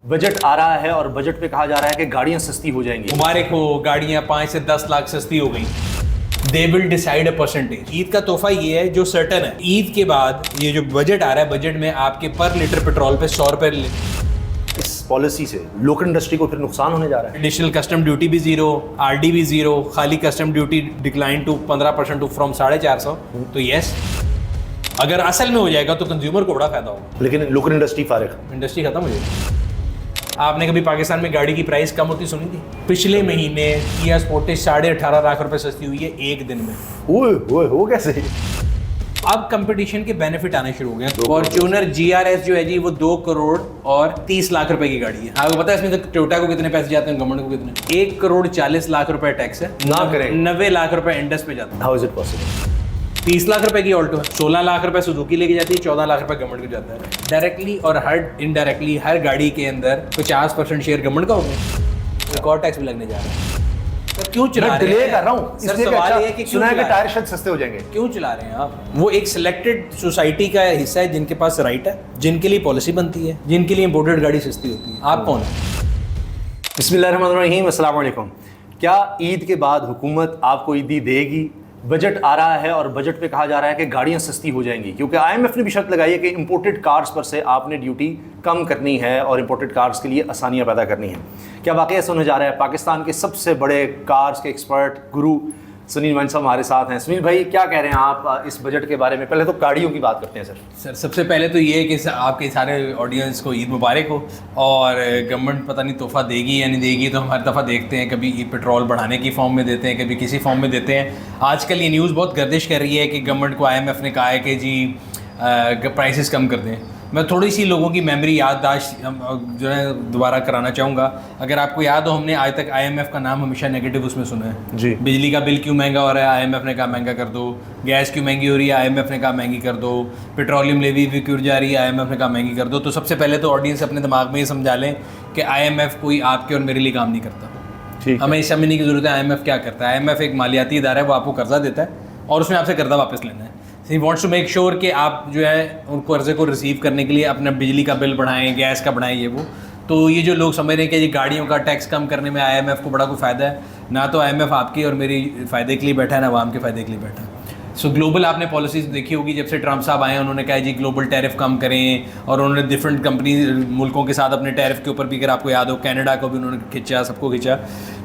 Budget आ रहा है और बजट पे कहा जा रहा है कि गाड़ियां सस्ती हो जाएंगी। मुबारक हो, गाड़ियां 5 से 10 लाख सस्ती हो गई। They will decide a percentage. Eid का तोहफा ये है जो सर्टन है, ईद के बाद ये जो बजट आ रहा है, बजट में आपके पर लीटर पेट्रोल पे 100 रुपए इस पॉलिसी से लोकल इंडस्ट्री को फिर नुकसान होने जा रहा है। एडिशनल कस्टम ड्यूटी भी जीरो, आरडी भी जीरो, खाली custom duty decline to 15% to from 450। तो यस, अगर असल में हो जाएगा तो कंज्यूमर को बड़ा फायदा होगा, लेकिन लोकल इंडस्ट्री फारिग, इंडस्ट्री खत्म हो जाएगी। आपने कभी पाकिस्तान में गाड़ी की प्राइस कम होती सुनी थी? पिछले महीने किया स्पोर्टेज 18.5 लाख रुपए सस्ती हुई है एक दिन में। ओए वो कैसे? अब कंपटीशन के बेनिफिट आने शुरू हो गए। फॉर्च्यूनर GRS जो है जी, वो 2 करोड़ और 30 लाख रुपए की गाड़ी है। आपको पता है इसमें तो टोयोटा को कितने पैसे जाते हैं, गवर्नमेंट को कितने? 1 करोड़ 40 लाख रुपए टैक्स है ना करें। 90 लाख रुपए इंडस पे जाता है। How is it possible? 30 lakh रुपए की ऑल्टो है, 16 लाख रुपए सुजुकी लेके जाती है, 14 लाख रुपए गवर्नमेंट को जाता है डायरेक्टली, और हर इनडायरेक्टली हर गाड़ी के अंदर 50% शेयर गवर्नमेंट का होगा। एक और टैक्स भी लगने जा रहा है। तो क्यों चला रहे हैं? डिले कर रहा हूं सर, सवाल ये है कि सुना है कि टायर शायद सस्ते हो जाएंगे। क्यों चला रहे हैं आप? वो एक सिलेक्टेड सोसाइटी का हिस्सा है जिनके पास राइट है, जिनके लिए पॉलिसी बनती है, जिनके लिए इंपोर्टेड गाड़ी सस्ती होती है। आप कौन है? बिस्मिल्लाहिर्रहमानिर्रहीम, अस्सलाम वालेकुम। क्या ईद के बाद हुकूमत आपको ईदी देगी? बजट आ रहा है और बजट पे कहा जा रहा है कि गाड़ियां सस्ती हो जाएंगी, क्योंकि IMF ने भी शर्त लगाई है कि इंपोर्टेड कार्स पर से आपने ड्यूटी कम करनी है और इंपोर्टेड कार्स के लिए आसानियां पैदा करनी है। क्या वाकई ऐसा होने जा रहा है? पाकिस्तान के सबसे बड़े कार्स के एक्सपर्ट गुरु सुनील मान साहब हमारे साथ हैं। सुनील भाई, क्या कह रहे हैं आप इस बजट के बारे में? पहले तो गाड़ियों की बात करते हैं सर। सबसे पहले तो ये है कि आपके सारे ऑडियंस को ईद मुबारक हो। और गवर्नमेंट पता नहीं तोहफा देगी या नहीं देगी, तो हम हर दफ़ा देखते हैं कभी पेट्रोल बढ़ाने की फॉर्म में देते हैं, कभी किसी फॉर्म में देते हैं। आजकल ये न्यूज़ बहुत गर्दिश कर रही है कि गवर्नमेंट को IMF ने कहा है कि जी प्राइसेस कम कर दें। मैं थोड़ी सी लोगों की मेमोरी याददाश्त जो है दोबारा कराना चाहूँगा। अगर आपको याद हो, हमने आज तक IMF का नाम हमेशा नेगेटिव उसमें सुना है जी। बिजली का बिल क्यों महंगा हो रहा है, IMF ने कहा महंगा कर दो। गैस क्यों महंगी हो रही है, IMF ने कहा महंगी कर दो। पेट्रोलियम लेवी भी क्यों जा रही है, IMF ने कहा महंगी कर दो। तो सबसे पहले तो ऑडियंस अपने दिमाग में ये समझा लें कि IMF कोई आपके और मेरे लिए काम नहीं करता। ठीक, हमें इस समझने की ज़रूरत है IMF क्या करता है। IMF एक मालियाती इदारा है, वो आपको कर्जा देता है और उसमें आपसे कर्जा वापस लेना है। He wants to make sure कि आप जो है उन कर्जे को रिसीव करने के लिए अपना बिजली का बिल बढ़ाएं, गैस का बढ़ाएं, ये वो। तो ये जो लोग समझ रहे हैं कि ये गाड़ियों का टैक्स कम करने में IMF को बड़ा कोई फ़ायदा है, ना तो IMF आपकी और मेरी फ़ायदे के लिए बैठा है, ना आवाम के फ़ायदे के लिए बैठा है। सो ग्लोबल आपने पॉलिसीज़ देखी होगी, जब से ट्रम्प साहब आए उन्होंने कहा जी ग्लोबल टैरिफ कम करें, और उन्होंने डिफरेंट कंपनी मुल्कों के साथ अपने टैरिफ के ऊपर भी, अगर आपको याद हो, कनाडा को भी उन्होंने खींचा, सबको खींचा।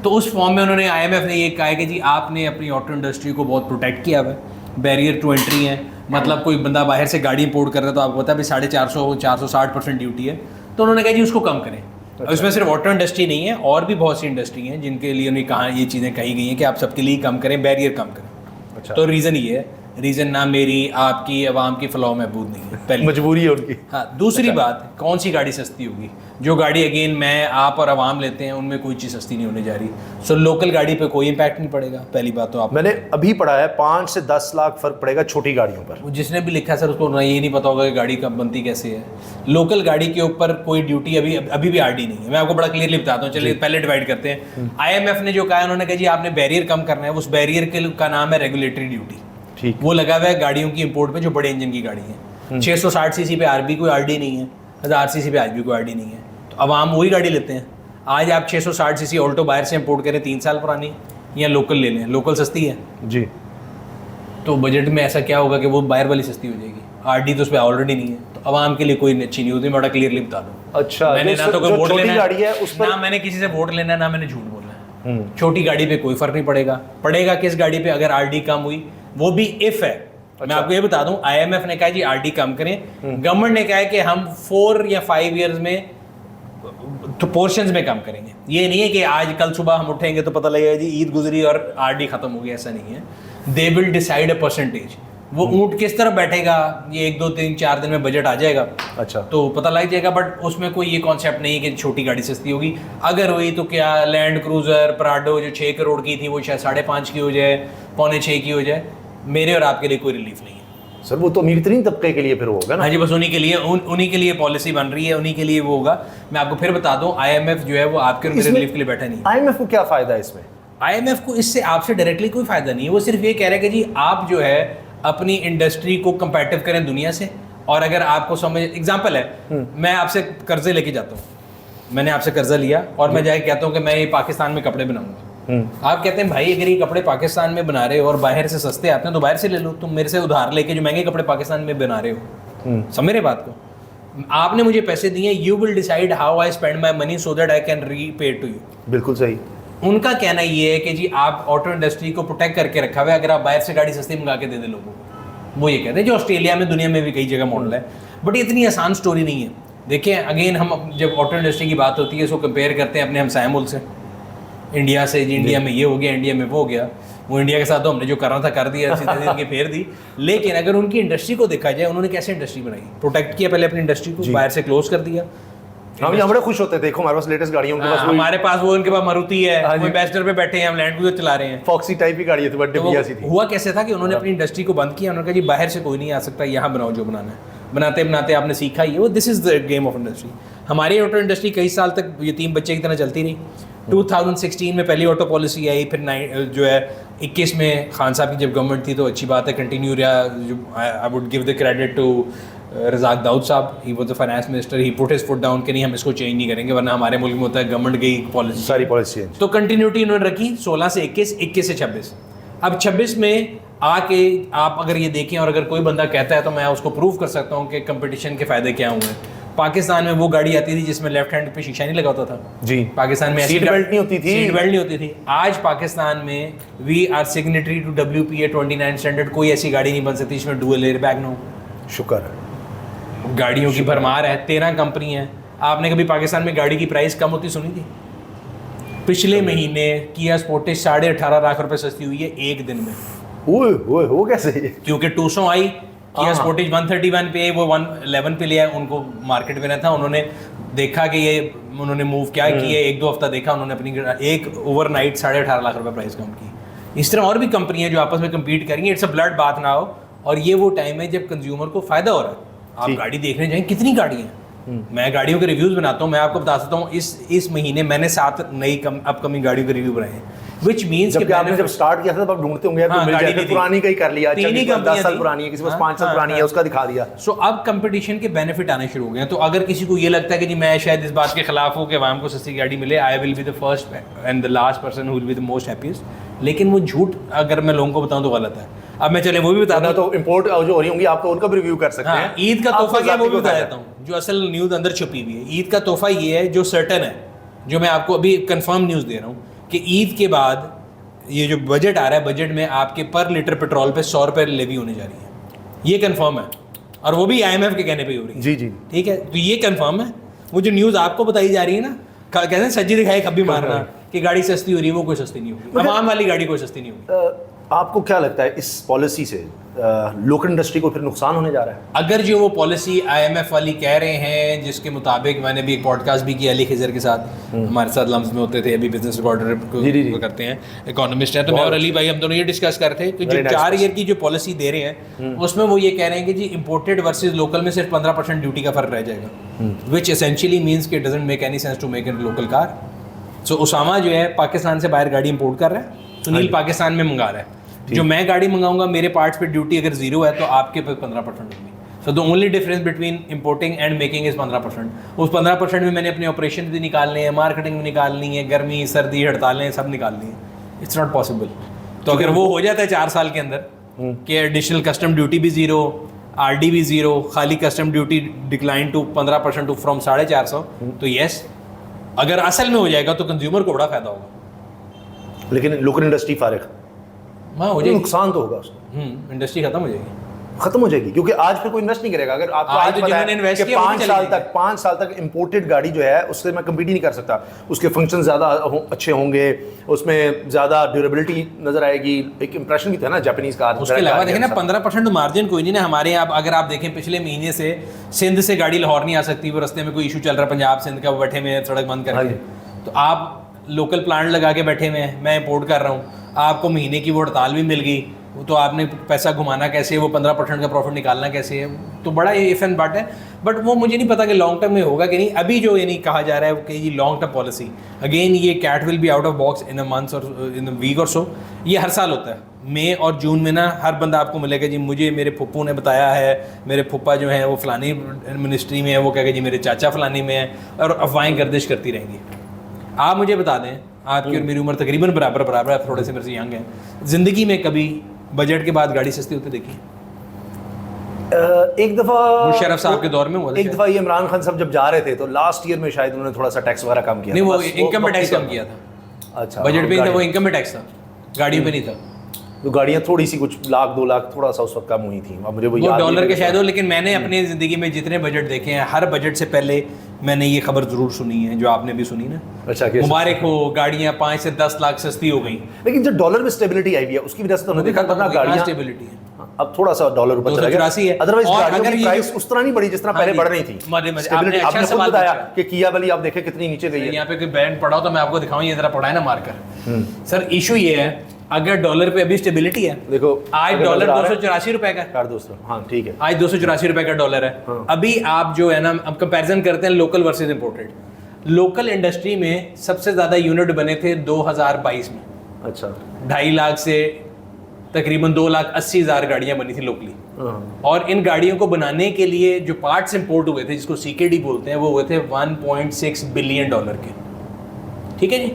तो उस फॉर्म में उन्होंने IMF ने ये कहा है कि जी आपने अपनी ऑटो इंडस्ट्री को बहुत प्रोटेक्ट किया हुआ है, बैरियर टू एंट्री है। मतलब कोई बंदा बाहर से गाड़ी इंपोर्ट कर रहा है तो आपको पता है 450-460% ड्यूटी है, तो उन्होंने कहा जी उसको कम करें। अच्छा। और इसमें सिर्फ ऑटो इंडस्ट्री नहीं है, और भी बहुत सी इंडस्ट्री हैं जिनके लिए उन्हें कहा ये चीज़ें कही गई हैं कि आप सबके लिए कम करें, बैरियर कम करें। अच्छा। तो रीज़न ये है, रीज़न ना मेरी आपकी आवाम की फलाह महबूद नहीं है, पहली मजबूरी है उनकी। हाँ, दूसरी बात, कौन सी गाड़ी सस्ती होगी? जो गाड़ी अगेन मैं, आप और आवाम लेते हैं, उनमें कोई चीज़ सस्ती नहीं होने जा रही। सो लोकल गाड़ी पे कोई इम्पैक्ट नहीं पड़ेगा। पहली बात तो आप, मैंने अभी पढ़ा है 5 से 10 लाख फर्क पड़ेगा छोटी गाड़ियों पर। जिसने भी लिखा सर उसको ये नहीं पता होगा कि गाड़ी कब बनती कैसे है। लोकल गाड़ी के ऊपर कोई ड्यूटी अभी भी RD नहीं है। मैं आपको बड़ा क्लियरली बताता हूँ, चलिए पहले डिवाइड करते हैं। IMF ने जो कहा है, उन्होंने कहा जी आपने बैरियर कम करना है, उस बैरियर का नाम है रेगुलेटरी ड्यूटी। ठीक, वो लगा हुआ है गाड़ियों की इंपोर्ट में जो बड़े इंजन की गाड़ी है। 660 सीसी पे RB कोई RD नहीं है, 1000 सीसी पे आज भी कोई RD नहीं है, तो अवाम वही गाड़ी लेते हैं। आज आप 660 सीसी ऑल्टो बाहर से इंपोर्ट करें 3 साल पुरानी, या लोकल ले लें, लोकल सस्ती है जी। तो बजट में ऐसा क्या होगा कि वो बाहर वाली सस्ती हो जाएगी, RD तो उस पर ऑलरेडी नहीं है। तो अवाम के लिए कोई अच्छी न्यूज़ नहीं, बड़ा क्लियरली बता दूँ। अच्छा, मैंने ना तो कोई वोट लेना गाड़ी है उस पर, ना मैंने किसी से वोट लेना है, ना मैंने झूठ बोलना है। छोटी गाड़ी पे कोई फर्क नहीं पड़ेगा। पड़ेगा किस गाड़ी पे? अगर RD कम हुई, वो भी इफ है। मैं आपको ये बता दूं, IMF ने कहा जी RD कम करें, गवर्नमेंट ने कहा है कि हम 4 या 5 ईयर्स में तो पोर्शंस में कम करेंगे। ये नहीं है कि आज कल सुबह हम उठेंगे तो पता लगेगा जी ईद गुजरी और RD खत्म हो गया, ऐसा नहीं है। They will decide a percentage. वो ऊँट किस तरह बैठेगा, ये 1, 2, 3, 4 दिन में बजट आ जाएगा, अच्छा, तो पता लग जाएगा। बट उसमें कोई ये कॉन्सेप्ट नहीं है कि छोटी गाड़ी सस्ती होगी। अगर हुई तो क्या लैंड क्रूजर प्राडो जो 6 करोड़ की थी वो शायद 5.5 की हो जाए, 5.25 की हो जाए। मेरे और आपके लिए कोई रिलीफ नहीं है सर। वो तो अमीर तरीन तबके के लिए फिर होगा ना। हाँ जी, बस उन्हीं के लिए पॉलिसी बन रही है, उन्हीं के लिए वो होगा। मैं आपको फिर बता दूं, IMF जो है वो आपके और मेरे रिलीफ के लिए बैठा नहीं है। IMF को क्या फ़ायदा है इसमें? IMF को इससे आपसे डायरेक्टली कोई फ़ायदा नहीं है। वो सिर्फ ये कह रहे हैं कि जी आप जो है अपनी इंडस्ट्री को कंपैटिव करें दुनिया से। और अगर आपको समझ, एग्जाम्पल है, मैं आपसे कर्जे लेके जाता हूँ, मैंने आपसे कर्जा लिया और मैं जाके कहता हूँ कि मैं ये पाकिस्तान में कपड़े बनाऊंगा। आप कहते हैं भाई अगर ये कपड़े पाकिस्तान में बना रहे हो और बाहर से सस्ते आते हैं तो बाहर से ले लो, तुम मेरे से उधार लेके जो महंगे कपड़े पाकिस्तान में बना रहे हो। समझ रहे बात को? आपने मुझे पैसे दिए, you will decide how I spend my money so that I can repay to you. बिल्कुल सही। उनका कहना ये है कि जी आप ऑटो इंडस्ट्री को प्रोटेक्ट करके रखा हुआ है, अगर आप बाहर से गाड़ी सस्ती मंगा के दे दे लोगों को। वो ये कहते हैं, जो ऑस्ट्रेलिया में, दुनिया में भी कई जगह मॉडल है, बट इतनी आसान स्टोरी नहीं है। देखिए अगेन, हम जब ऑटो इंडस्ट्री की बात होती है इसको कंपेयर करते हैं अपने हमसाया मुल्क से, इंडिया से। जी इंडिया में ये हो गया, इंडिया में वो हो गया। वो इंडिया के साथ तो हमने जो करना था कर दिया, सीधे दिन की फेर दी। लेकिन अगर उनकी इंडस्ट्री को देखा जाए, उन्होंने कैसे इंडस्ट्री बनाई, प्रोटेक्ट किया पहले अपनी इंडस्ट्री को, बाहर से क्लोज कर दिया। हम बड़े खुश होते हैं, देखो हमारे पास लेटेस्ट गाड़ियां, उनके पास हमारे पास वो, उनके पास मारुति है, वो एम्बेसडर पे बैठे हैं, हम लैंड क्रूजर चला रहे हैं। फॉक्सी टाइप की गाड़ी है, बट डिबिया सी थी। हुआ कैसे था कि उन्होंने अपनी इंडस्ट्री को बंद किया, उन्होंने कहा जी बाहर से कोई नहीं आ सकता, यहाँ बनाओ जो बनाना है। बनाते बनाते आपने सीखा ही, वो this is the game of industry. हमारी ऑटो इंडस्ट्री कई साल तक यतीम बच्चे की तरह चलती रही। 2016 में पहली ऑटो पॉलिसी आई, फिर जो है 21 में खान साहब की जब गवर्नमेंट थी तो अच्छी बात है, कंटिन्यू रहा। I would give the credit to Razak Dawood साहब, he was the finance minister, he put his foot down कि नहीं हम इसको चेंज नहीं करेंगे, वरना हमारे मुल्क में होता है गवर्नमेंट गई पॉलिसी, सारी पॉलिसी चेंज। तो कंटिन्यूटी उन्होंने रखी 16 से 21, 21 से 26। अब 26 में आके आप अगर ये देखें और अगर कोई बंदा कहता है तो मैं उसको प्रूव कर सकता हूँ कि कंपटीशन के फायदे क्या हुए। पाकिस्तान में वो गाड़ी आती थी जिसमें लेफ्ट हैंड पे शीशा नहीं लगा होता था जी। पाकिस्तान में सीट बेल्ट नहीं होती थी, सीट बेल्ट नहीं होती थी। आज पाकिस्तान में we are signatory to WPA 29 standard, कोई ऐसी गाड़ी नहीं बन सकती जिसमें डुअल एयर बैग ना हो। शुक्र है। गाड़ियों की भरमार है, 13 कंपनी है। आपने कभी पाकिस्तान में गाड़ी की प्राइस कम होती सुनी थी? पिछले महीने किया स्पोर्टेज 18.5 लाख रुपए सस्ती हुई है एक दिन में। ओए वो कैसे? क्योंकि 200 आई, किया स्पोर्टेज 131 पे, वो 111 पे लिया। उनको मार्केट में था, उन्होंने देखा कि ये, उन्होंने मूव क्या किया, 1-2 हफ्ता देखा, उन्होंने अपनी एक ओवरनाइट 18.5 लाख रुपए प्राइस कम की। इस तरह और भी कंपनियां जो आपस में कम्पीट करेंगी। इट्स अ ब्लड बात ना हो। और ये वो टाइम है जब कंज्यूमर को फायदा हो रहा है। आप गाड़ी देखने जाएं, कितनी गाड़ियाँ हैं। मैं गाड़ियों के रिव्यूज बनाता हूँ, मैं आपको बता सकता हूँ इस महीने मैंने 7 नई अपकमिंग गाड़ियों के रिव्यू बनाए हैं। Which means जब आपने जब स्टार्ट किया था तब आप ढूंढते होंगे, हाँ, मिल जाए, पुरानी कहीं कर लिया, 10 साल पुरानी है, किसी पास 5 साल पुरानी है, उसका दिखा दिया। सो अब कंपटीशन के बेनिफिट आने शुरू हो गए हैं। तो अगर किसी को ये लगता है कि जी मैं शायद इस बात के खिलाफ हूँ कि अवाम को सस्ती गाड़ी मिले, I will be the first and the last person who will be the most happiest. लेकिन वो झूठ अगर मैं लोगों को बताऊं तो गलत है। अब मैं चले वो भी बता दूं, तो इंपोर्ट जो हो रही होंगी आपको उनका भी रिव्यू कर सकते हैं। ईद का तोहफा क्या वो भी बता देता हूँ, जो असल न्यूज़ अंदर छुपी हुई है। ईद का तोहफा ये है जो सर्टन है, जो मैं आपको अभी कंफर्म न्यूज़ दे रहा हूँ कि ईद के बाद ये जो बजट आ रहा है, बजट में आपके पर लीटर पेट्रोल पे 100 रुपये लेवी होने जा रही है। ये कंफर्म है, और वो भी IMF के कहने पे हो रही है। जी जी, ठीक है। तो ये कंफर्म है। वो जो न्यूज़ आपको बताई जा रही है ना, कहते हैं सज्जी दिखाई कभी मारना, कि गाड़ी सस्ती हो रही है, वो कोई सस्ती नहीं होगी। आम वाली गाड़ी कोई सस्ती नहीं होगी। आपको क्या लगता है इस पॉलिसी से लोकल इंडस्ट्री को फिर नुकसान होने जा रहा है? अगर जो वो पॉलिसी IMF वाली कह रहे हैं, जिसके मुताबिक मैंने भी एक पॉडकास्ट भी किया अली खिजर के साथ, हमारे साथ लम्स में होते थे, अभी बिजनेस रिकॉर्डर को करते हैं, इकोनॉमिस्ट है, तो मैं और अली भाई हम दोनों ये डिस्कस कर रहे थे कि जो 4 ईयर की जो पॉलिसी दे रहे हैं उसमें वो ये कह रहे हैं कि जी इम्पोर्टेड वर्सेज लोकल में सिर्फ 15% ड्यूटी का फर्क रह जाएगा, विच एसेंशियली मीन्स कि it doesn't make any sense to make in local car. So Usama जो है पाकिस्तान से बाहर गाड़ी इंपोर्ट कर रहा है, सुनील पाकिस्तान में मंगा रहा है। जो मैं गाड़ी मंगाऊंगा मेरे पार्ट्स पे ड्यूटी अगर 0 है तो आपके पे 15% होगी। So the only difference between importing and making is 15%। उस 15% में मैंने अपने ऑपरेशन भी निकालने हैं, मार्केटिंग भी निकालनी है, गर्मी सर्दी हड़तालें सब निकालनी है। It's not possible. तो अगर वो हो जाता है 4 साल के अंदर कि एडिशनल कस्टम ड्यूटी भी 0, RD भी 0, खाली custom duty decline to 15% to from 450, तो येस, अगर असल में हो जाएगा तो कंज्यूमर को बड़ा फायदा होगा। लेकिन लोकल इंडस्ट्री फारिग हो जाएगी, नुकसान तो होगा उसमें। इंडस्ट्री खत्म हो जाएगी, क्योंकि आज फिर कोई इन्वेस्ट नहीं करेगा। अगर आपको आज पता है कि 5 साल तक इंपोर्टेड गाड़ी जो है उससे मैं कम्पीट ही नहीं कर सकता, उसके फंक्शन ज़्यादा अच्छे होंगे, उसमें ज़्यादा ड्यूरेबिलिटी नजर आएगी, एक इंप्रेशन भी था ना जापानीज कार। उसके अलावा देखें ना 15% मार्जिन कोई नहीं ना हमारे यहाँ। अगर आप देखें पिछले महीने से सिंध से गाड़ी लाहौर नहीं आ सकती, वो रस्ते में कोई इशू चल रहा है पंजाब सिंध का, वो बैठे में सड़क बंद करके, तो आप लोकल प्लांट लगा के बैठे हुए हैं, मैं इंपोर्ट कर रहा हूँ, आपको महीने की वो हड़ताल भी मिल गई, वो तो आपने पैसा घुमाना कैसे है, वो 15% का प्रॉफिट निकालना कैसे है, तो बड़ा इफ एंड बट है। बट वो मुझे नहीं पता कि लॉन्ग टर्म में होगा कि नहीं। अभी जो यानी कहा जा रहा है कि ये लॉन्ग टर्म पॉलिसी, अगेन ये cat will be out of box in a month और इन अ वीक और सो। ये हर साल होता है मई और जून में ना, हर बंदा आपको मिलेगा जी मुझे मेरे फुप्पू ने बताया है, मेरे फुप्पा जो हैं वो फलानी मिनिस्ट्री में है, वो कहेगा जी मेरे चाचा फलानी में है, और अफवाहें गर्दिश करती रहेंगी। आप मुझे बता दें, आपकी और मेरी उम्र तकरीबन बराबर, आप थोड़े से मेरे से यंग हैं, ज़िंदगी में कभी बजट के बाद गाड़ी सस्ती होती देखी? एक दफ़ा मुशर्रफ साहब के दौर में हुआ था एक दफ़ा ये इमरान खान साहब जब जा रहे थे तो लास्ट ईयर में शायद उन्होंने थोड़ा सा टैक्स वगैरह कम किया। नहीं, वो बस इनकम में टैक्स कम वक्त किया था। अच्छा, बजट पे नहीं था, वो इनकम में टैक्स था, गाड़ियों पे नहीं था। तो गाड़ियाँ थोड़ी सी कुछ लाख 2 लाख थोड़ा सा उस वक्त कम हुई थी। अब मुझे वो याद डॉलर नहीं के है। शायद हो, लेकिन मैंने अपनी ज़िंदगी में जितने बजट देखे हैं, हर बजट से पहले मैंने ये खबर ज़रूर सुनी है, जो आपने भी सुनी ना। अच्छा, मुबारक हो, गाड़ियाँ 5 से 10 लाख सस्ती हो गई। लेकिन जब डॉलर में स्टेबिलिटी आई हुई है उसकी वजह से तो हमने देखा वरना गाड़ियाँ स्टेबिलिटी है, अब थोड़ा सा डॉलर ऊपर चला गया। 284 है। अदरवाइज और गाड़ियों अगर की ये प्राइस उस तरह नहीं बढ़ी जिस तरह हाँ पहले जी, बढ़ रही थी। मजे Stability, आपने अच्छा आपने खुद सवाल बताया पूछा। कि किया वाली आप देखें कितनी नीचे गई है। यहाँ पे कोई बैंड पढ़ाओ तो मैं आपको दिखाऊं, ये जरा पढ़ाए ना मारकर। सर इशू ये है, अगर डॉलर पे अभी स्टेबिलिटी है, देखो आज अगर डॉलर नजर आ रहा है- 284 रुपए का है। यार दोस्तों, हाँ ठीक है, आज 284 रुपए का डॉलर है। हाँ। अभी आप जो है ना, अब कंपैरिजन करते हैं local versus imported. Local industry में सबसे ज्यादा यूनिट बने थे 2022 में, अच्छा 2.5 लाख से तकरीबन 2,80,000 गाड़ियां बनी थी लोकली। हाँ। और इन गाड़ियों को बनाने के लिए जो पार्ट्स इंपोर्ट हुए थे, जिसको सीकेडी बोलते हैं, वो हुए थे 1.6 बिलियन डॉलर के। ठीक है जी,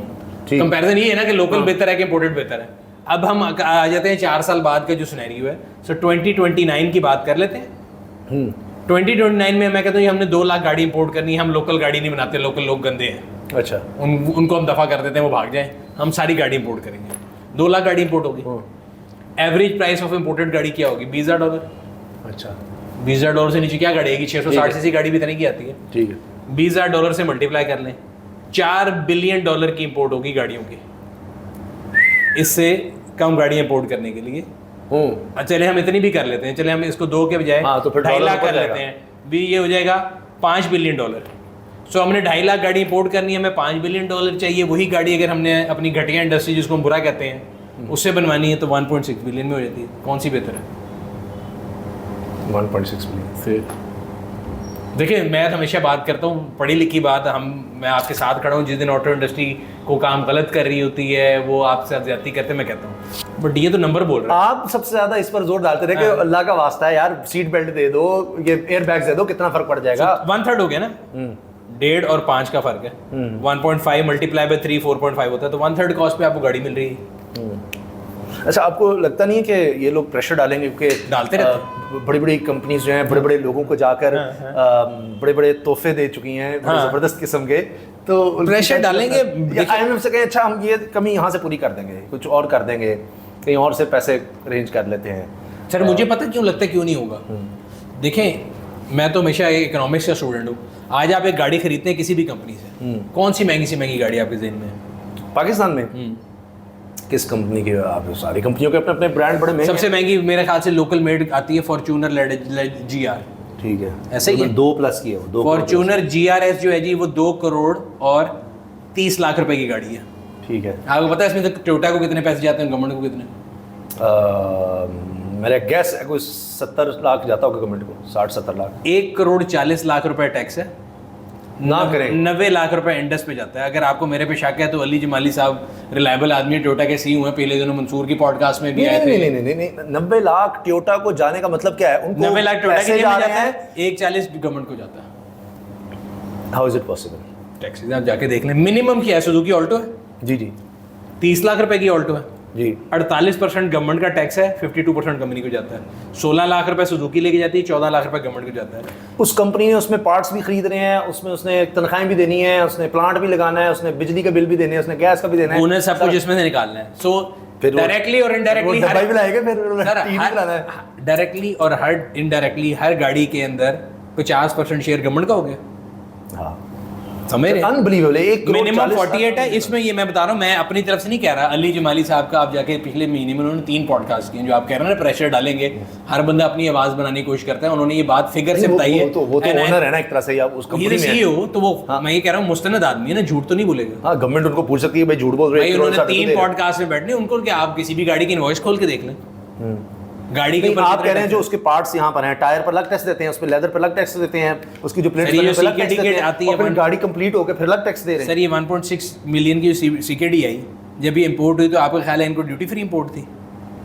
ठीक। कंपैरिजन ये है ना कि लोकल बेहतर है कि इंपोर्टेड बेहतर है। अब हम आ जाते हैं 4 साल बाद का जो सिनेरियो है। सो 2029 की बात कर लेते हैं। 2029 में मैं कहता हूँ हमने 2 लाख गाड़ी इंपोर्ट करनी है, हम लोकल गाड़ी नहीं बनाते, लोकल लोग गंदे हैं, अच्छा उनको हम दफा कर देते हैं, वो भाग जाएं, हम सारी गाड़ी इंपोर्ट करेंगे। 2 लाख गाड़ी इंपोर्ट होगी। एवरेज प्राइस ऑफ इंपोर्टेड गाड़ी क्या होगी? $20,000। अच्छा $20,000 से नीचे क्या गाड़ी आएगी? 660 सीसी गाड़ी भी तरह की आती है। ठीक है, $20,000 से मल्टीप्लाई कर लें, $4 बिलियन की इंपोर्ट होगी गाड़ियों की। इससे कम गाड़ियां इंपोर्ट करने के लिए चले हम इतनी भी कर लेते हैं, चले हम इसको 2 के बजाय हाँ, तो फिर 2.5 लाख ऊपर कर लेते हैं, भी ये हो जाएगा $5 बिलियन। सो हमने 2.5 लाख गाड़ी इंपोर्ट करनी है, हमें $5 बिलियन चाहिए। वही गाड़ी अगर हमने अपनी घटिया इंडस्ट्री जिसको हम बुरा कहते हैं उससे बनवानी है तो 1.6 बिलियन में हो जाती है। कौन सी बेहतर है? 1.6 बिलियन। फिर देखिए, मैं हमेशा बात करता हूँ पढ़ी लिखी बात, मैं आपके साथ खड़ा हूँ। जिस दिन ऑटो इंडस्ट्री को काम गलत कर रही होती है, वो आपसे ज्यादती करते, मैं कहता हूँ, बट ये तो नंबर बोल रहा है। आप सबसे ज्यादा इस पर जोर डालते रहे कि अल्लाह का वास्ता है यार, सीट बेल्ट दे दो, ये एयर बैग्स दे दो, कितना फर्क पड़ जाएगा। 1/3 हो गया ना, 1.5 और 5 का फर्क है। 1.5 मल्टीप्लाई बाय 3 4.5 होता है, तो 1/3 कॉस्ट पे आपको गाड़ी मिल रही है। अच्छा, आपको लगता नहीं है कि ये लोग प्रेशर डालेंगे? क्योंकि डालते रहते बड़ी बड़ी कंपनीज जो हैं बड़े बड़े लोगों को जाकर बड़े बड़े तोहफे दे चुकी हैं, बड़े जबरदस्त किस्म के, तो प्रेशर डालेंगे। IMF से कहें अच्छा हम ये कमी यहाँ से पूरी कर देंगे, कुछ और कर देंगे, कहीं और से पैसे अरेंज कर लेते हैं। सर मुझे पता क्यों लगता है क्यों नहीं होगा। देखें, मैं तो हमेशा इकोनॉमिक्स का स्टूडेंट हूँ। आज आप एक गाड़ी खरीदते हैं किसी भी कंपनी से, कौन सी महंगी से महंगी गाड़ी आपके ज़हन में है? पाकिस्तान में किस कंपनी की? आप सारी कंपनियों के अपने अपने ब्रांड बड़े महंगे। सबसे महंगी मेरे ख्याल से लोकल मेड आती है फॉर्च्यूनर GR। ठीक है, ऐसे ही है। 2+ की है वो, 2 फॉर्च्यूनर GRS जो है जी, वो 2 करोड़ और 30 लाख रुपए की गाड़ी है। ठीक है। आपको पता है इसमें से टोयोटा को कितने पैसे जाते हैं, गवर्नमेंट को कितने? मेरा गैस है कोई 70 लाख जाता होगा गवर्नमेंट को, 60-70 लाख। 1 करोड़ 40 लाख रुपए टैक्स है ना करें। 90 लाख रुपए इंडस पे जाता है। अगर आपको मेरे पे शक है तो अली जमाली साहब रिलायबल आदमी है, टोयोटा के CEO हैं, पहले दिनों मंसूर की पॉडकास्ट में भी आए थे। नहीं, 90 लाख टोयोटा को जाने का मतलब क्या है? उनको 90 लाख टोयोटा के पैसे जेब जा में रहे जाता हैं। है, 140 गवर्नमेंट को जाता है। How is it possible? Taxes आप जाके देख लें। मिनिमम क्या है? सुजुकी ऑल्टो है, जी जी 30 लाख रुपए की ऑल्टो है, जी। 48% गवर्नमेंट का टैक्स है, 52% कंपनी को जाता है। 16 लाख रुपए सुजुकी लेके जाती है, 14 लाख रुपए गवर्नमेंट को जाता है। उस कंपनी ने उसमें पार्ट्स भी खरीद रहे हैं, उसमें उसने तनख्वाहें भी देनी है, उसने प्लांट भी लगाना है, उसने बिजली का बिल भी देने हैं, उसने गैस का भी देना है, उन्हें सब कुछ इसमें से निकालना है। सो फिर वो- डायरेक्टली और इनडायरेक्टली डब्बा भी लाएगा, फिर टीवी लाना है। डायरेक्टली और हर इनडायरेक्टली हर गाड़ी के अंदर 50% शेयर गवर्नमेंट का हो गया। हाँ, समझ रहे? अनबिलीवेबल। 1 करोड़ मिनिमम 40 48 है। इसमें ये मैं बता रहा हूँ, मैं अपनी तरफ से नहीं कह रहा। अली जमाली साहब का आप जाके पिछले महीने में उन्होंने 3 पॉडकास्ट किए, जो आप कह रहे हैं ना प्रेशर डालेंगे, हर बंदा अपनी आवाज बनाने की कोशिश करता है। उन्होंने ये बात फिगर से बताई है। वो तो ओनर है ना एक तरह से, या उस कंपनी में CEO, तो वो मैं ये कह रहा हूँ मुस्तनद आदमी है ना, झूठ तो नहीं बोलेगा हाँ, गवर्नमेंट उनको पूछ सकती है भाई झूठ बोल रहे भाई। हैं। उन्होंने 3 पॉडकास्ट में बैठने, उनको क्या आप किसी भी गाड़ी की इनवॉइस खोल के देख लें, गाड़ी के ऊपर आप कह रहे हैं जो उसके पार्ट्स यहाँ पर हैं, टायर पर अलग टैक्स देते हैं, उस पर लेदर पर अलग टैक्स देते हैं, उसकी जो प्लेट्स पर अलग टैक्स देते हैं, और फिर गाड़ी कंप्लीट होकर फिर अलग टैक्स दे रहे हैं। सर ये 1.6 मिलियन की सीकेडी आई, जब ये इंपोर्ट हुई तो आपका ख्याल है इनको ड्यूटी फ्री इंपोर्ट थी?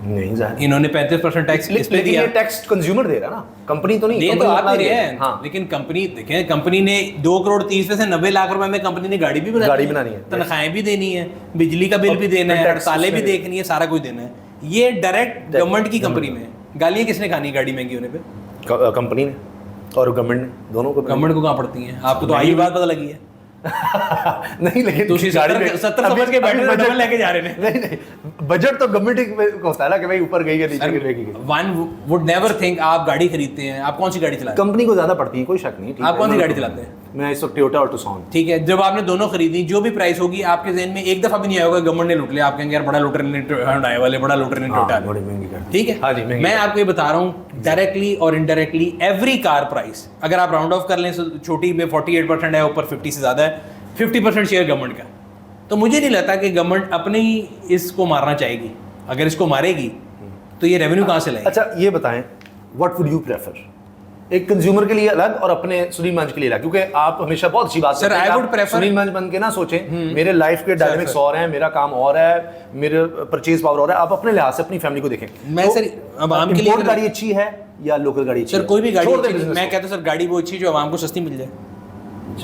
नहीं जाहिर, इन्होंने 35% टैक्स इस पे लेकिन दिया। ये टैक्स कंज्यूमर दे रहा है ना, कंपनी तो नहीं। ये तो कंपनी आप अपना दे रहे दे हैं। हाँ। लेकिन कंपनी देखें, कंपनी ने 2 करोड़ 30 में से 90 लाख रुपए में कंपनी ने गाड़ी भी बनानी है, तनख्वाहें भी देनी है, बिजली का बिल भी देना है, हड़तालें भी देखनी है, सारा कुछ देना है। ये डायरेक्ट गवर्नमेंट की कंपनी में। गालियां किसने खानी है गाड़ी महंगी होने पे? कंपनी ने और गवर्नमेंट ने, दोनों को। गवर्नमेंट को कहाँ पड़ती है? आपको तो आई बात पता लगी है। नहीं, लेकिन तो 70 समझ के बैठे डबल लेके जा रहे हैं। नहीं, बजट तो गवर्नमेंट को होता है ना कि भाई ऊपर गई या नीचे गिरेगी। वन वुड नेवर थिंक आप गाड़ी खरीदते हैं, आप कौन सी गाड़ी चलाते हैं? कंपनी को ज्यादा पड़ती है, कोई शक नहीं। आप कौन सी गाड़ी चलाते हैं? मैं इस वक्त टोयोटा और टुक्सन। ठीक है, जब आपने दोनों खरीदी, जो भी प्राइस होगी आपके ज़हन में एक दफा भी नहीं आएगा गवर्नमेंट ने लूट लिया, आप कहेंगे यार बड़ा लूटर ने हुंडई वाले, बड़ा लूटर ने टोयोटा बड़ी महंगी गाड़ी। ठीक है, हाँ जी, मैं आपको ये बता रहा हूँ डायरेक्टली और इनडायरेक्टली एवरी कार प्राइस, अगर आप राउंड ऑफ कर लें, छोटी में 48% है, ऊपर 50 से ज़्यादा है, 50% शेयर गवर्नमेंट का। तो मुझे नहीं लगता कि गवर्नमेंट अपने ही इसको मारना चाहेगी। अगर इसको मारेगी तो ये रेवेन्यू कहाँ से लाएगी? अच्छा ये बताएं, व्हाट वुड यू प्रेफर, एक कंज्यूमर के लिए अलग और अपने सुनील मंच के लिए अलग? क्योंकि आप हमेशा बहुत अच्छी बात sir, I would prefer Sunil मंच बन के ना सोचें मेरे लाइफ के डायनामिक्स और हैं, मेरा काम और है, मेरे परचेज पावर और है। आप अपने लिहाज से अपनी फैमिली को देखें। मैं सर अब आम के लिए इंपोर्ट गाड़ी अच्छी है या लोकल गाड़ी अच्छी सर? है? कोई भी गाड़ी छोड़ दें अच्छी, business मैं को। कहता हूं सर गाड़ी वो अच्छी जो आवाम को सस्ती मिल जाए,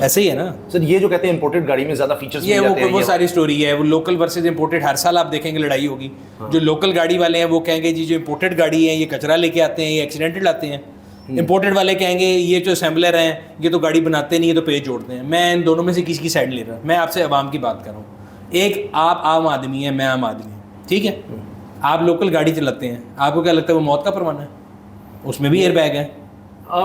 ऐसे ही है ना सर। ये जो कहते हैं इंपोर्टेड गाड़ी में ज्यादा फीचर्स ये मिल जाते हैं, वो सारी स्टोरी है। वो लोकल वर्सेस इंपोर्टेड, हर साल आप देखेंगे लड़ाई होगी। जो लोकल गाड़ी वाले हैं वो कहेंगे जी जो इंपोर्टेड गाड़ी है ये कचरा लेके आते हैं, ये एक्सीडेंटल लाते हैं। इंपोर्टेड वाले कहेंगे ये जो असेंबलर हैं ये तो गाड़ी बनाते नहीं, ये तो पेज जोड़ते हैं। मैं इन दोनों में से किसी की साइड ले रहा हूँ? मैं आपसे आवाम की बात कर रहा हूँ। एक आप आम आदमी है, मैं आम आदमी हूँ, ठीक है? आप लोकल गाड़ी चलाते हैं, आपको क्या लगता है वो मौत का परवाना है? उसमें भी एयर बैग है।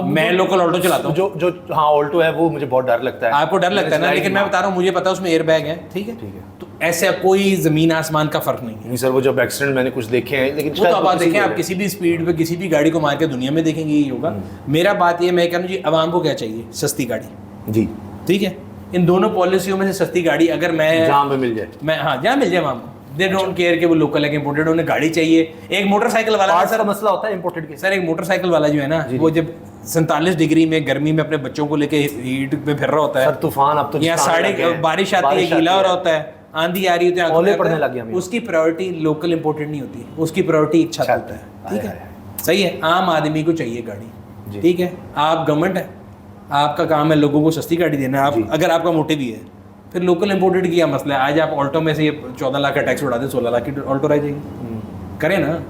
मैं लोकल ऑल्टो चलाता हूँ, जो हाँ ऑल्टो है वो मुझे बहुत डर लगता है। आपको डर लगता है ना, लेकिन मैं बता रहा हूँ मुझे पता है उसमें एयर बैग है। ठीक है, तो ऐसा कोई जमीन आसमान का फर्क नहीं है। नहीं सर, वो जब एक्सीडेंट मैंने कुछ देखे हैं, लेकिन वो तो आप देखें, आप किसी भी स्पीड पे किसी भी गाड़ी को मार के दुनिया में देखेंगे यही होगा। मेरा बात ये, मैं कह रहा हूँ जी आवाम को क्या चाहिए? सस्ती गाड़ी जी, ठीक है। इन दोनों पॉलिसियों में से सस्ती गाड़ी अगर मैं जहाँ पे मिल जाए, मैं हाँ जहाँ मिल जाए आवाम को, दे डोंट केयर कि वो लोकल है कि इंपोर्टेड, उन्हें गाड़ी चाहिए। एक मोटरसाइकिल वाला पार्ट्स का मसला होता है इंपोर्टेड के। सर एक मोटरसाइकिल वाला जो है ना, वो जब 47 डिग्री में गर्मी में अपने बच्चों को लेके हीट पे फिर रहा होता है, सर तूफान अब तो यहाँ साढ़े बारिश आती है, गीला हो रहा होता है, आंधी आ रही होती है, ओले पड़ने लग गया। उसकी प्रायोरिटी लोकल इंपोर्टेड नहीं होती, उसकी प्रायोरिटी एक छत होता है। ठीक है, सही है। आम आदमी को चाहिए गाड़ी, ठीक है। आप गवर्नमेंट है, आपका काम है लोगों को सस्ती गाड़ी देना। आप अगर आपका मोटिव ही है, फिर लोकल इंपोर्टेड की क्या मसला है? आज आप ऑल्टो में से ये 14 लाख का टैक्स उड़ा दें, 16 लाख की ऑल्टो रह जाएगी। करें ना,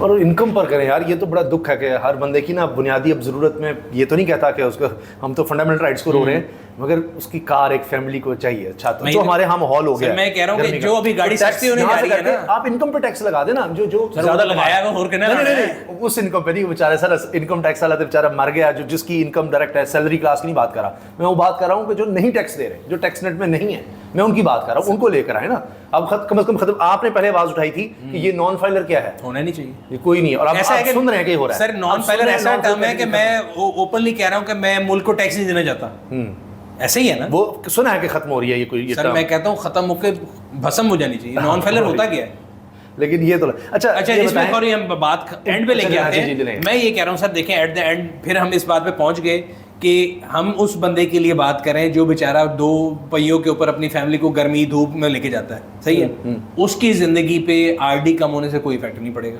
और इनकम पर करें यार। ये तो बड़ा दुख है कि हर बंदे की ना बुनियादी अब ज़रूरत में, ये तो नहीं कहता कि उसको हम तो फंडामेंटल राइट्स को रो रहे हैं, मगर उसकी कार एक फैमिली को चाहिए। अच्छा, तो जो हमारे यहाँ माहौल हो गया, मैं कह रहा हूँ कि जो अभी गाड़ी सस्ती होने जा रही है ना, आप इनकम पे टैक्स लगा देना। जो ज्यादा लगाया है और करना नहीं, उस इनकम पे नहीं। बेचारे सर इनकम टैक्स वाला तो बेचारा मर गया, जो जिसकी इनकम डायरेक्ट है, सैलरी क्लास की नहीं बात कर रहा मैं। वो बात कर रहा हूँ कि जो नहीं टैक्स दे रहे, जो टैक्स नेट में नहीं है, मैं उनकी बात कर रहा हूँ। उनको लेकर आए ना। अब कम से कम खत्म। आपने पहले आवाज उठाई थी कि ये नॉन फाइलर क्या है, होना नहीं चाहिए, ये कोई नहीं है। और आप सुन रहे हैं कि हो रहा है। सर नॉन फाइलर ऐसा टर्म है कि मैं ओपनली कह रहा हूँ कि मैं मुल्क को टैक्स नहीं देना चाहता। ऐसे ही है ना, वो सुना है कि खत्म हो रही है ये कोई। सर मैं कहता हूँ खत्म होकर भस्म हो जानी चाहिए। नॉन फाइलर होता क्या है? लेकिन ये तो अच्छा इसमें और हम बात एंड पे लेके आते हैं। मैं ये कह रहा हूँ सर देखें, एट द एंड फिर हम इस बात पे पहुंच गए कि हम उस बंदे के लिए बात करें जो बेचारा 2 पहियों के ऊपर अपनी फैमिली को गर्मी धूप में लेके जाता है। सही है, उसकी जिंदगी पे आरडी कम होने से कोई इफेक्ट नहीं पड़ेगा।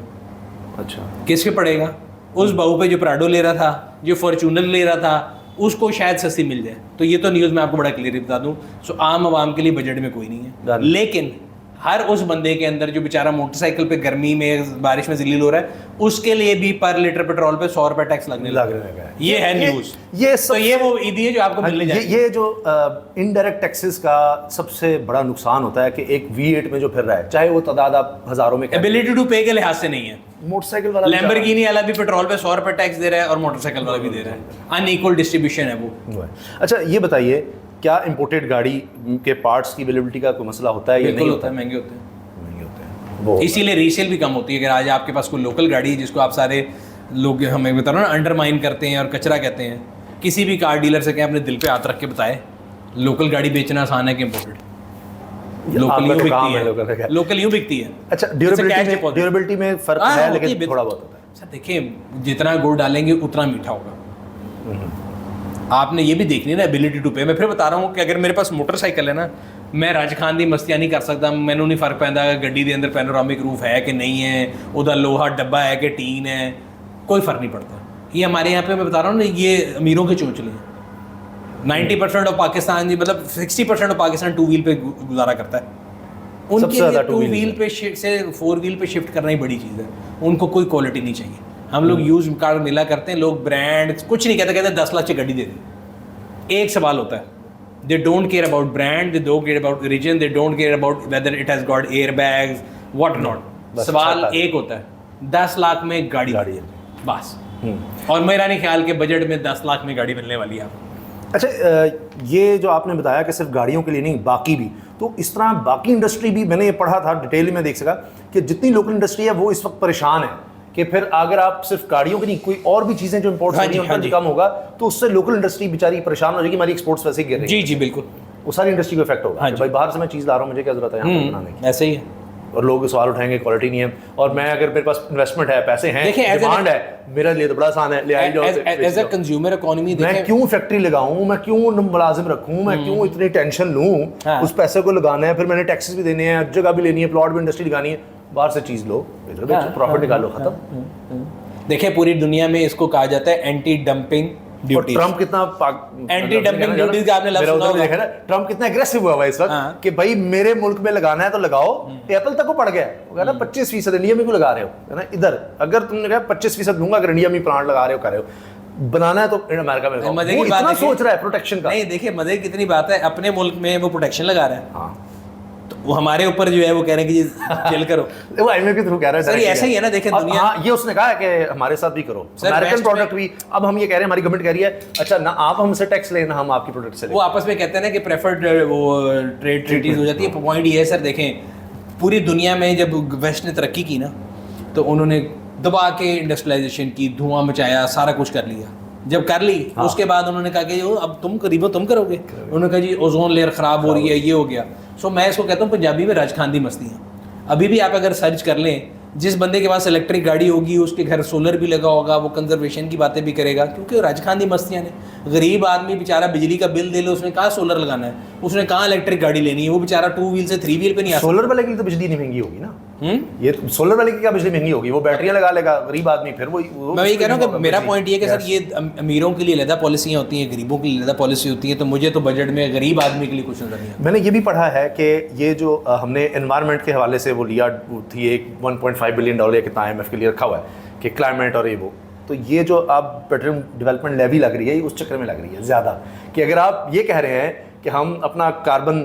अच्छा, किस पे पड़ेगा? उस बहू पे जो प्राडो ले रहा था, जो फॉर्च्यूनर ले रहा था, उसको शायद सस्ती मिल जाए। तो ये तो न्यूज़ मैं आपको बड़ा क्लियर बता दूं। सो आम आवाम के लिए बजट में कोई नहीं है, लेकिन हर उस बंदे के अंदर जो बेचारा मोटरसाइकिल पे गर्मी में बारिश में जिलील हो रहा है, उसके लिए भी पर लीटर पेट्रोल पे 100 रुपए टैक्स लगने लग रहा है। ये है न्यूज़। तो ये वो ईदी है जो आपको मिलने जाएगी। ये जो इनडायरेक्ट टैक्सेस का सबसे बड़ा नुकसान होता है कि एक V8 में जो फिर रहा है, चाहे वो तादाद आप हजारों में, एबिलिटी टू पे के लिहाज से नहीं है। मोटरसाइकिल वाला, लैम्बोर्गिनी वाला भी पेट्रोल पे 100 रुपए टैक्स दे रहा है और मोटरसाइकिल वाला भी दे रहा है। अनइक्वल डिस्ट्रीब्यूशन है वो। अच्छा ये बताइए, क्या इंपोर्टेड गाड़ी के पार्ट्स की अवेलेबिलिटी का कोई मसला होता है या नहीं होता है? महंगे होते हैं, इसीलिए रीसेल भी कम होती है। अगर आज आपके पास कोई लोकल गाड़ी है जिसको आप सारे लोग हमें बता रहे हो ना अंडरमाइन करते हैं और कचरा कहते हैं, किसी भी कार डीलर से कहें अपने दिल पे हाथ रख के बताए लोकल गाड़ी बेचना आसान है कि इम्पोर्टेड? लोकल यूं काम बिकती है लोकल का। है, लोकल यूं बिकती है। अच्छा, cash deposit। ड्यूरेबिलिटी में फर्क हाँ, है, होती लेकिन है, थोड़ा बहुत होता है। सर देखिए, जितना गुड़ डालेंगे उतना मीठा होगा। आपने ये भी देखनी है ना एबिलिटी टू पे। मैं फिर बता रहा हूँ कि अगर मेरे पास मोटरसाइकिल है ना, मैं राजखान दी मस्तियाँ नहीं कर सकता। मैंने नहीं फर्क पैदा गड्डी के अंदर पैनोरामिक रूफ है कि नहीं है, उधर लोहा डब्बा है कि टीन है, कोई फर्क नहीं पड़ता। ये हमारे यहाँ पे मैं बता रहा हूँ ना, ये अमीरों के चोंचले हैं। 90% ऑफ पाकिस्तान, मतलब 60% ऑफ पाकिस्तान टू व्हील पे गुजारा करता है। उनके लिए टू व्हील पे से 4 व्हील पे शिफ्ट करना ही बड़ी चीज़ है। उनको कोई क्वालिटी नहीं चाहिए। हम लोग यूज कार मिला करते हैं, लोग ब्रांड कुछ नहीं कहते, कहते 10 लाख की गाड़ी दे दे। एक सवाल होता है, they don't care about brand, they don't care about origin, they don't care about whether it has got air bags what not. सवाल एक होता है 10 लाख में गाड़ी है बस। और मेरा नहीं ख्याल के बजट में 10 लाख में गाड़ी मिलने वाली है आपको। अच्छा, ये जो आपने बताया कि सिर्फ गाड़ियों के लिए नहीं, बाकी भी, तो इस तरह बाकी इंडस्ट्री भी मैंने ये पढ़ा था, डिटेल में देख सका कि जितनी लोकल इंडस्ट्री है वो इस वक्त परेशान है कि फिर अगर आप सिर्फ गाड़ियों की नहीं, कोई और भी चीज़ें जो इंपोर्ट होती हैं उनका कम होगा तो उससे लोकल इंडस्ट्री बेचारी परेशान हो जाएगी। हमारी एक्सपोर्ट्स वैसे ही गिर रही है। जी बिल्कुल, वो सारी इंडस्ट्री को इफेक्ट होगा। भाई बाहर से मैं चीज़ ला रहा हूँ, मुझे क्या जरूरत है यहाँ पे बनाने की? ऐसे ही है। और लोग सवाल उठाएंगे क्वालिटी नहीं है, और मैं अगर मेरे पास इन्वेस्टमेंट है, पैसे हैं, डिमांड है, मेरे लिए तो बड़ा आसान है, ले आई जाओ। एज अ कंज्यूमर इकोनॉमी मैं क्यों फैक्ट्री लगाऊं, मैं क्यों मुलाजिम रखूं, मैं क्यों इतनी टेंशन लूं? उस पैसे को लगाना है, फिर मैंने टैक्सेस भी देने हैं, जगह भी लेनी है, प्लॉट भी इंडस्ट्री लगानी है, बाहर से चीज लो, इधर प्रॉफिट निकालो, खत्म। देखिए पूरी दुनिया में इसको कहा जाता है एंटी डंपिंग ड्यूटी। ट्रम्प कितना एंटी डंपिंग ड्यूटीज का आपने लफ्ज़ सुना होगा। देखा ना, ट्रम्प कितना एग्रेसिव हुआ है इस वक्त कि भाई मेरे मुल्क में लगाना है तो लगाओ। एप्पल तक को पड़ गया, वो कह रहा 25% इंडिया में क्यों लगा रहे हो, है ना? इधर अगर तुमने कहा 25% दूंगा, अगर इंडिया में प्लांट लगा रहे हो, कर रहे हो, बनाना है तो अमेरिका में लगाओ। वो इतना सोच रहा है प्रोटेक्शन का। नहीं देखिए, मजे की कितनी बात है, अपने मुल्क में वो प्रोटेक्शन लगा रहा है। हाँ, तो वो हमारे ऊपर जो है वो कह रहे हैं कि चिल करो। वो आईएमएफ के थ्रू कह रहा है। सर ऐसा ही है ना, देखें दुनिया। हाँ, ये उसने कहा है कि हमारे साथ भी करो, अमेरिकन प्रोडक्ट भी। अब हम ये कह रहे हैं, हमारी गवर्नमेंट कह रही है अच्छा ना आप हमसे टैक्स लेना, हम आपकी प्रोडक्ट से लें। वो आपस में कहते हैं ना कि प्रेफर्ड वो ट्रेड ट्रीटीज हो जाती है। पॉइंट ये है सर, देखें पूरी दुनिया में जब वेस्ट ने तरक्की की ना, तो उन्होंने दबा के इंडस्ट्रियलाइजेशन की, धुआं मचाया, सारा कुछ कर लिया। जब कर ली उसके बाद उन्होंने कहा कि अब तुम करीबो तुम करोगे। उन्होंने कहा जी ओजोन लेयर खराब हो रही है, ये हो गया। सो मैं इसको कहता हूँ पंजाबी में राजखांदी मस्तियाँ। अभी भी आप अगर सर्च कर लें, जिस बंदे के पास इलेक्ट्रिक गाड़ी होगी उसके घर सोलर भी लगा होगा, वो कंजर्वेशन की बातें भी करेगा, क्योंकि राजखांदी मस्तियाँ ने। गरीब आदमी बेचारा बिजली का बिल दे लो, उसने कहाँ सोलर लगाना है, उसने कहाँ इलेक्ट्रिक गाड़ी लेनी है, वो बेचारा 2 व्हील से 3 व्हील पे नहीं आ सकता। सोलर वाले की तो बिजली नहीं महंगी होगी ना। ये सोलर वाले की क्या बिजली महंगी होगी, वो बैटरियां लगा लेगा गरीब आदमी। फिर वो मैं ये कह रहा हूँ कि मेरा पॉइंट ये है कि सर ये अमीरों के लिए अलग पॉलिसियाँ होती हैं, गरीबों के लिए अलग पॉलिसी होती है। तो मुझे तो बजट में गरीब आदमी के लिए कुछ नजर नहीं आता। मैंने ये भी पढ़ा है कि ये जो हमने एनवायरनमेंट के हवाले से वो लिया थी, एक $1.5 बिलियन या कितना IMF के लिए रखा हुआ है कि क्लाइमेट और ये वो, तो ये जो अब पेट्रोलियम डेवलपमेंट लेवी लग रही है, ये उस चक्कर में लग रही है ज़्यादा, कि अगर आप ये कह रहे हैं कि हम अपना कार्बन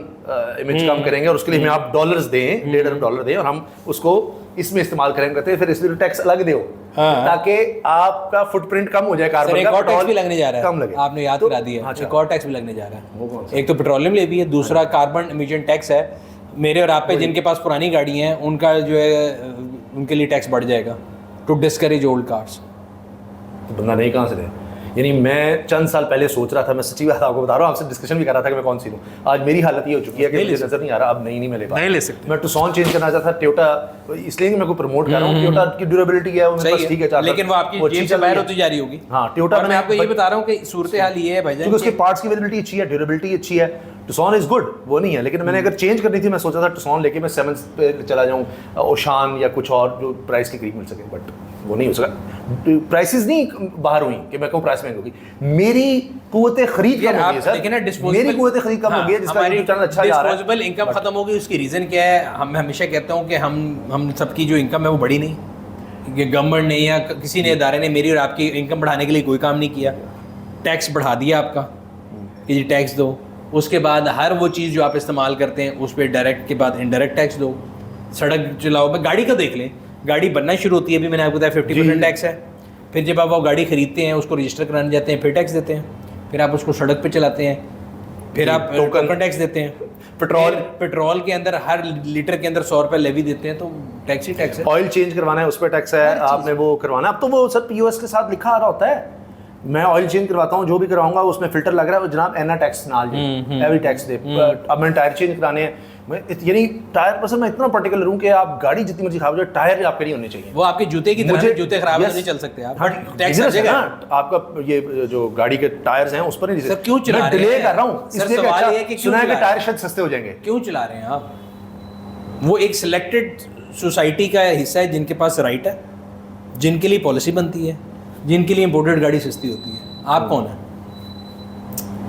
इमेज कम करेंगे और उसके लिए हमें आप डॉलर्स दें, $1.5 अरब डॉलर दें, और हम उसको इसमें इस्तेमाल करेंगे, कहते हैं फिर इसलिए टैक्स अलग दो ताकि आपका फुटप्रिंट कम हो जाए कार्बन का। टैक्स भी लगने जा रहा है, कम लगे। आपने याद करा दिया। एक और टैक्स भी लगने जा रहा है। एक तो पेट्रोलियम लेवी है, दूसरा कार्बन एमिशन टैक्स है। मेरे और आप पे जिनके पास पुरानी गाड़ी हैं उनका जो है उनके लिए टैक्स बढ़ जाएगा, टू डिस्करेज ओल्ड कार्स। बंदा नहीं कहाँ से दे। यानी मैं चंद साल पहले सोच रहा था, मैं सच्ची बात आपको बता रहा हूँ, आपसे डिस्कशन भी कर रहा था कि मैं कौन सी लूँ। आज मेरी हालत ये हो चुकी है कि मुझे नजर नहीं आ रहा, अब नहीं मैं ले पा, नहीं ले सकते। मैं टुसॉन चेंज करना चाहता था, टोयोटा, इसलिए मैं को प्रमोट कर रहा हूँ। टोयोटा की ड्यूरेबिलिटी है वो मेरे पास ठीक है, लेकिन वो आपकी जेब से बाहर होती जा रही होगी। हाँ, टोयोटा मैं आपको ये बता रहा हूँ कि सूरत हाल ये है भाई, क्योंकि उसके पार्ट्स की अवेलेबिलिटी अच्छी है, ड्यूरेबिलिटी अच्छी है। टुसॉन इज गुड, वो नहीं है, लेकिन मैंने अगर चेंज करनी थी, मैं सोचा था टुसॉन लेके मैं 7 पे चला जाऊँ, ओशान या कुछ और जो प्राइस के करीब मिल सके, बट वो नहीं हो सका। प्राइसेस नहीं बाहर हुई कि मैं कहूँ प्राइस महंगी होगी, मेरी कुव्वत खरीद कम हो गई सर। मेरी कुव्वत खरीद कम हो गई है, जिसका यूट्यूब चैनल अच्छा जा रहा है। डिस्पोजेबल इनकम खत्म हो गई। उसकी रीज़न क्या है? हम हमेशा कहता हूँ कि हम सबकी जो इनकम है वो बढ़ी नहीं, कि गवर्नमेंट ने या किसी ने इदारे ने मेरी और आपकी इनकम बढ़ाने के लिए कोई काम नहीं किया। टैक्स बढ़ा दिया आपका कि जी टैक्स दो, उसके बाद हर वो चीज़ जो आप इस्तेमाल करते हैं उस पर डायरेक्ट के बाद इनडायरेक्ट टैक्स दो। सड़क चलाओ, गाड़ी का देख लें, गाड़ी बनना शुरू होती है, अभी मैंने आपको बताया 50% टैक्स है। फिर जब आप वो गाड़ी खरीदते हैं, उसको रजिस्टर कराने जाते हैं, फिर टैक्स देते हैं। फिर आप उसको सड़क पे चलाते हैं, फिर आप टोकन टैक्स देते हैं। पेट्रोल के अंदर हर लीटर के अंदर 100 रुपये लेवी देते हैं, तो टैक्स ही टैक्स है। ऑयल चेंज करवाना है, उस पर टैक्स है, आपने वो करवाना। अब तो वो सर POS के साथ लिखा आ रहा होता है, मैं ऑयल चेंज करवाता हूँ, जो भी करवाऊंगा उसमें फिल्टर लग रहा है, जनाब एना टैक्स नाल एवरी टैक्स दे। अब मैंने टायर चेंज कराने हैं, यानी टायर पर मैं इतना पर्टिकुलर हूँ कि आप गाड़ी जितनी मर्जी खराब हो जाए, टायर आपके नहीं होने चाहिए। वो आपके जूते की तरह, जूते खराब नहीं चल सकते आप, टैक्स लग जाएगा आपका। ये जो गाड़ी के टायर्स हैं उस पर नहीं। सर क्यों चला रहे हैं? डिले कर रहा हूँ इसलिए सवाल ये है कि सुना है कि टायर शायद सस्ते हो जाएंगे। क्यों चला रहे हैं आप? वो एक सिलेक्टेड सोसाइटी का हिस्सा है जिनके पास राइट है, जिनके लिए पॉलिसी बनती है, जिनके लिए इंपोर्टेड गाड़ी सस्ती होती है। आप कौन है?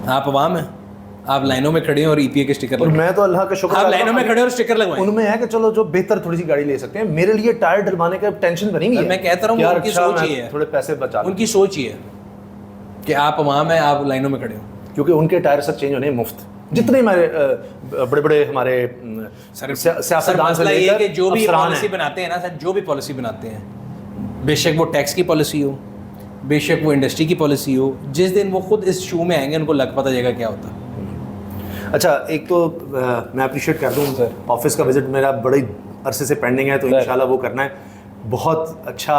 आप अवाम है, आप लाइनों में खड़े हैं और ईपीए के स्टिकर और मैं तो अल्लाह का शुक्र, आप लाइनों में खड़े और स्टिकर लगवाएं। उनमें है कि चलो जो बेहतर थोड़ी सी गाड़ी ले सकते हैं, मेरे लिए टायर डलवाने का टेंशन बनी नहीं है। मैं कहता रहा हूँ उनकी सोच ये है, थोड़े पैसे बचा, उनकी सोच ये है कि आप अवाम है, आप लाइनों में खड़े हो, क्योंकि उनके टायर सब चेंज होने मुफ्त। जितने हमारे बड़े बड़े हमारे सियासतदान से लेकर कि जो भी पॉलिसी बनाते हैं ना सर, जो भी पॉलिसी बनाते हैं, बेशक वो टैक्स की पॉलिसी हो, बेशक वो इंडस्ट्री की पॉलिसी हो, जिस दिन वो खुद इस शो में आएंगे उनको लग पता जाएगा क्या होता है। अच्छा, एक तो मैं अप्रिशिएट कर दूँ सर, ऑफिस का विजिट मेरा बड़े अरसे से पेंडिंग है, तो इंशाल्लाह वो करना है। बहुत अच्छा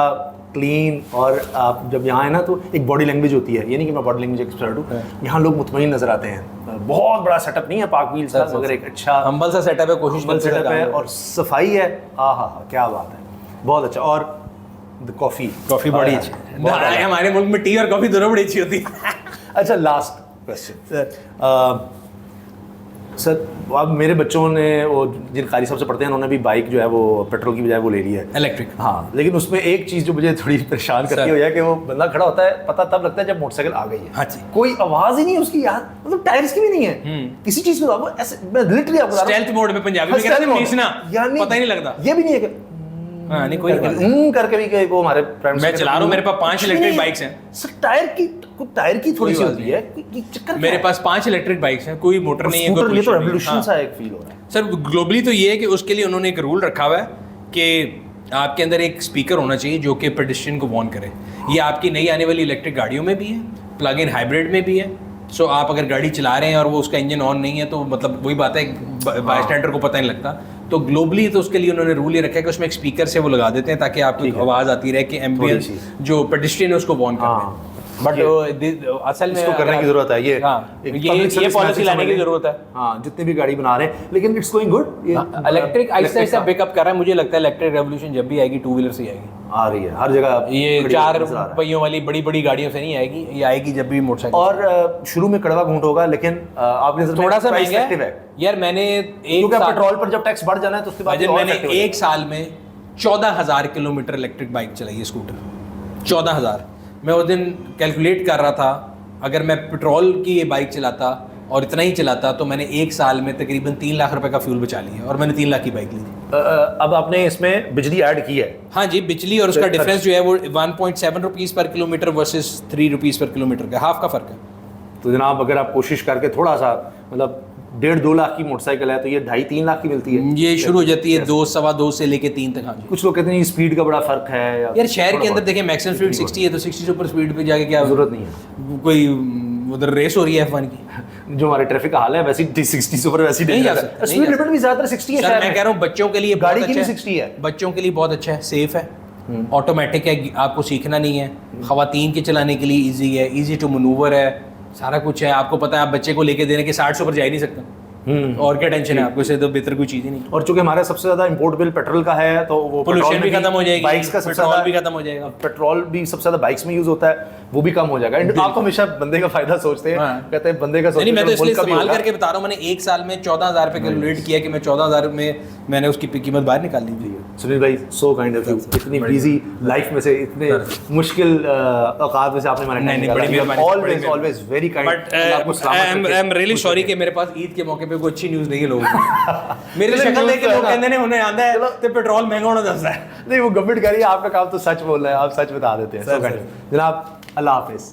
क्लीन, और आप जब यहाँ आए ना तो एक बॉडी लैंग्वेज होती है, ये नहीं कि मैं बॉडी लैंग्वेज एक्सपर्ट हूँ, यहाँ लोग मुतमईन नजर आते हैं। बहुत बड़ा सेटअप नहीं है पाक व्हील्स का, मगर एक अच्छा हम्बल सा सेटअप है, कोशिश सेटअप है, और सफाई है। हाँ, क्या बात है, बहुत अच्छा। और कॉफ़ी बड़ी अच्छी, हमारे मुल्क में टी और कॉफ़ी दोनों बड़ी अच्छी होती है। अच्छा, लास्ट क्वेश्चन सर, अब मेरे बच्चों ने वो जिन कारी साहब से पढ़ते हैं, उन्होंने भी बाइक जो है वो पेट्रोल की बजाय वो ले ली है, इलेक्ट्रिक। हाँ, लेकिन उसमें एक चीज़ जो मुझे थोड़ी परेशान करती है कि वो बंदा खड़ा होता है, पता तब लगता है जब मोटरसाइकिल आ गई है। हाँ जी। कोई आवाज़ ही नहीं है उसकी यार, मतलब टायर्स की भी नहीं है, किसी चीज़ को आप ऐसे, मैं लिटरली आपको स्टेल्थ मोड में पंजाबी में कहते हैं मीसना, पता ही नहीं लगता। ये भी नहीं है कि हाँ, नहीं कोई करके भी वो हमारे मैं चला रहा हूँ, मेरे पास 5 इलेक्ट्रिक बाइक्स हैं सर। टायर की थोड़ी सी होती है, चक्कर मेरे पास 5 इलेक्ट्रिक बाइक्स हैं, कोई मोटर नहीं है, कोई ये तो रेवोल्यूशन सा एक फील हो रहा है सर। ग्लोबली तो ये है कि उसके लिए उन्होंने एक रूल रखा हुआ है कि आपके अंदर एक स्पीकर होना चाहिए जो कि पेडेस्ट्रियन को वार्न करे। ये आपकी नई आने वाली इलेक्ट्रिक गाड़ियों में भी है, प्लग इन हाइब्रिड में भी है। सो आप अगर गाड़ी चला रहे हैं और वो उसका इंजन ऑन नहीं है तो मतलब वही बात है, बायस्टैंडर को पता नहीं लगता। तो ग्लोबली तो उसके लिए उन्होंने रूल ये रखा है कि उसमें एक स्पीकर से वो लगा देते हैं ताकि आपकी आवाज़ आती रहे कि एम्बियंस जो पेडेस्ट्रियन है उसको वार्न कर रहे हैं। बट असल में इसको करने की जरूरत है, ये पॉलिसी लाने की जरूरत है। हाँ, जितने भी गाड़ी बना रहे हैं, लेकिन it's going good. Electric Aahista Aahista pickup कर रहा है। मुझे लगता है इलेक्ट्रिक रेवोल्यूशन जब भी आएगी 2 व्हीलर से आएगी, आ रही है हर जगह। ये 4 पहियों वाली बड़ी बड़ी गाड़ियों से नहीं आएगी, ये आएगी जब भी मोटरसाइकिल। और शुरू में कड़वा घूंट होगा, लेकिन आपने थोड़ा सा महंगा है यार। मैंने पेट्रोल पर जब टैक्स बढ़ जाना है तो उसके बाद मैंने 1 साल में 14,000 किलोमीटर इलेक्ट्रिक बाइक चलाई है, स्कूटर 14,000। मैं उस दिन कैलकुलेट कर रहा था, अगर मैं पेट्रोल की ये बाइक चलाता और इतना ही चलाता तो मैंने 1 साल में तकरीबन 3 लाख रुपए का फ्यूल बचा लिया, और मैंने 3 लाख की बाइक ली थी। अब आपने इसमें बिजली ऐड की है? हाँ जी, बिजली और उसका डिफरेंस जो है वो 1.7 रुपीज़ पर किलोमीटर वर्सेस 3 रुपीज़ पर किलोमीटर का, हाफ का फ़र्क है। तो जनाब अगर आप कोशिश करके थोड़ा सा, मतलब 1.5-2 लाख की मोटरसाइकिल है तो ये 2.5-3 लाख की मिलती है। ये शुरू हो जाती है 2, सवा 2 से लेके 3 तक। हाँ जी। कुछ लोग कहते हैं स्पीड का बड़ा फर्क है यार। शहर के अंदर देखिए मैक्सिमम स्पीड 60 है, तो 60 से ऊपर स्पीड पे जाके क्या जरूरत नहीं है। कोई उधर रेस हो रही है F1 की, जो हमारे ट्रैफिक का हाल है वैसे 60 से ऊपर वैसे नहीं जा सकता। स्पीड लिमिट भी ज्यादातर 60 है। सर मैं कह रहा हूँ बच्चों के लिए गाड़ी की भी 60 है, बच्चों के लिए बहुत अच्छा है, सेफ है, ऑटोमेटिक है, आपको सीखना नहीं है, खवातीन के चलाने के लिए ईजी है, ईजी टू मनूवर है, सारा कुछ है। आपको पता है आप बच्चे को लेके देने के 60 से ऊपर जा ही नहीं सकता, और क्या टेंशन है आपको, इससे तो बेहतर कोई चीज़ ही नहीं। और चूंकि हमारा सबसे ज्यादा इंपोर्ट बिल पेट्रोल का है तो वो पोल्यूशन भी खत्म हो जाएगी, बाइक्स का पेट्रोल भी खत्म हो जाएगा, पेट्रोल भी सबसे ज्यादा बाइक्स में यूज होता है, वो भी कम हो जाएगा। आप तो हमेशा बंदे का फायदा सोचते हैं, कहते हैं बंदे का सोचते हैं। मैं तो इसलिए इस्तेमाल करके बता रहा हूँ, मैंने 1 साल में 14,000 रुपये कैलकुलेट किया कि मैं 14,000 में मैंने उसकी कीमत बाहर निकाल ली थी। सुनील भाई, सो काइंड ऑफ यू, इतनी बिजी लाइफ में से इतने मुश्किल औकात में से आपने हमारे always very kind. But I am really sorry कि मेरे पास ईद के मौके पे कोई अच्छी न्यूज़ नहीं है लोगों को। मेरे शक्ल देख के लोग कहते हैं उन्हें आंदा है तो पेट्रोल महंगा होना दसदा है। नहीं, वो गवर्नमेंट कह रही है, आपका काम तो सच बोल रहा है, आप सच बता देते हैं। जनाब, अल्लाह हाफिज़।